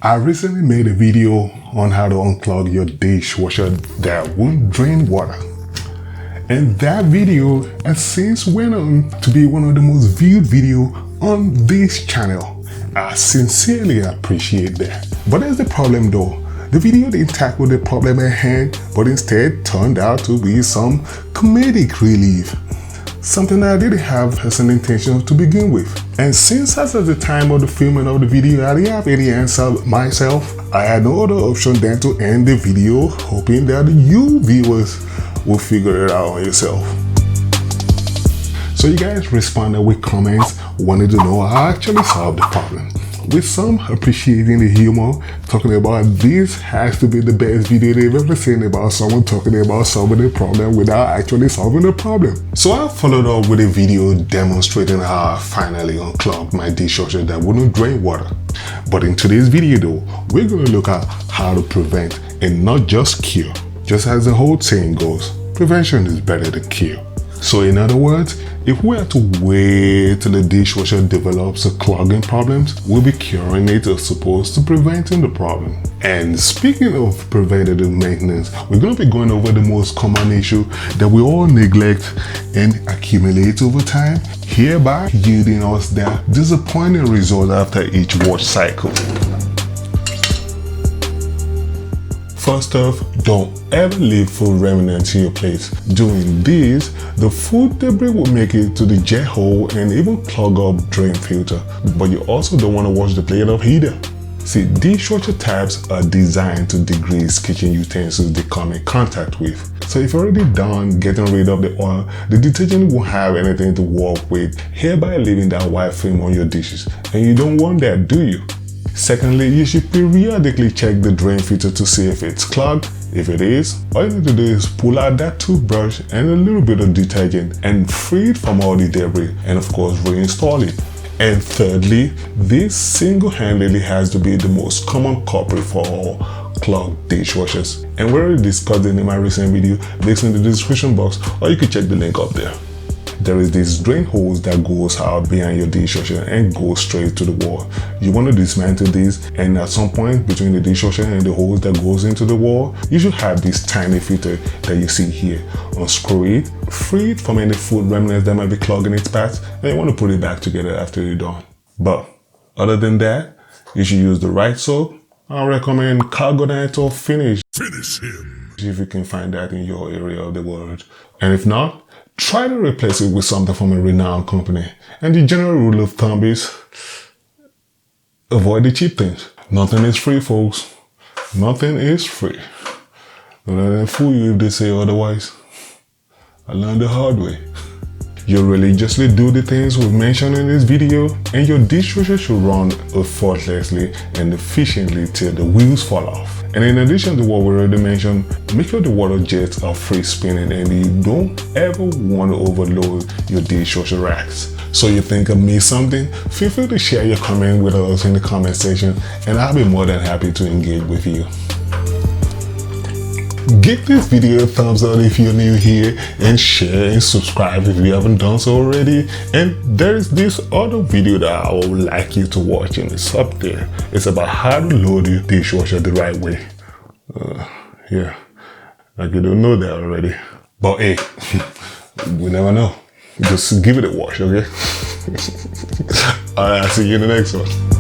I recently made a video on how to unclog your dishwasher that won't drain water. And that video has since went on to be one of the most viewed videos on this channel. I sincerely appreciate that. But there's the problem though. The video didn't tackle the problem at hand, but instead turned out to be some comedic relief. Something that I didn't have as an intention to begin with. And since as at the time of the filming of the video I didn't have any answer myself, I had no other option than to end the video hoping that you viewers will figure it out on yourself. So you guys responded with comments, wanted to know how I actually solved the problem. With some appreciating the humor, talking about this has to be the best video they've ever seen about someone talking about solving a problem without actually solving the problem. So I followed up with a video demonstrating how I finally unclogged my dishwasher that wouldn't drain water. But in today's video though, we're going to look at how to prevent and not just cure. Just as the whole saying goes, prevention is better than cure. So in other words, if we have to wait till the dishwasher develops a clogging problems, we'll be curing it as opposed to preventing the problem. And speaking of preventative maintenance, we're going to be going over the most common issue that we all neglect and accumulate over time, hereby yielding us that disappointing result after each wash cycle. First off, don't ever leave food remnants in your plate. Doing this, the food debris will make it to the jet hole and even clog up drain filter. But you also don't want to wash the plate off either. See, dishwasher tabs are designed to degrease kitchen utensils they come in contact with. So if you're already done getting rid of the oil, the detergent won't have anything to work with, hereby leaving that white film on your dishes. And you don't want that, do you? Secondly, you should periodically check the drain filter to see if it's clogged. If it is, all you need to do is pull out that toothbrush and a little bit of detergent and free it from all the debris, and of course reinstall it. And thirdly, this single-handedly has to be the most common culprit for all clogged dishwashers. And we already discussed it in my recent video, links in the description box, or you can check the link up there. There is this drain hose that goes out behind your dishwasher and goes straight to the wall. You want to dismantle this, and at some point between the dishwasher and the hose that goes into the wall, you should have this tiny filter that you see here. Unscrew it, free it from any food remnants that might be clogging its paths, and you want to put it back together after you're done. But other than that, you should use the right soap. I recommend Clogging or Finish. Finish him. If you can find that in your area of the world. And if not, try to replace it with something from a renowned company. And the general rule of thumb is avoid the cheap things. Nothing is free, folks. Nothing is free. Don't let them fool you if they say otherwise. I learned the hard way. You religiously do the things we've mentioned in this video, and your dishwasher should run effortlessly and efficiently till the wheels fall off. And in addition to what we already mentioned, make sure the water jets are free spinning and you don't ever want to overload your dishwasher racks. So you think I missed something? Feel free to share your comment with us in the comment section, and I'll be more than happy to engage with you. Give this video a thumbs up if you're new here, and share and subscribe if you haven't done so already. And there's this other video that I would like you to watch, and it's up there. It's about how to load your dishwasher the right way. Yeah, like you don't know that already. But hey, we never know. Just give it a watch, okay? Alright, I'll see you in the next one.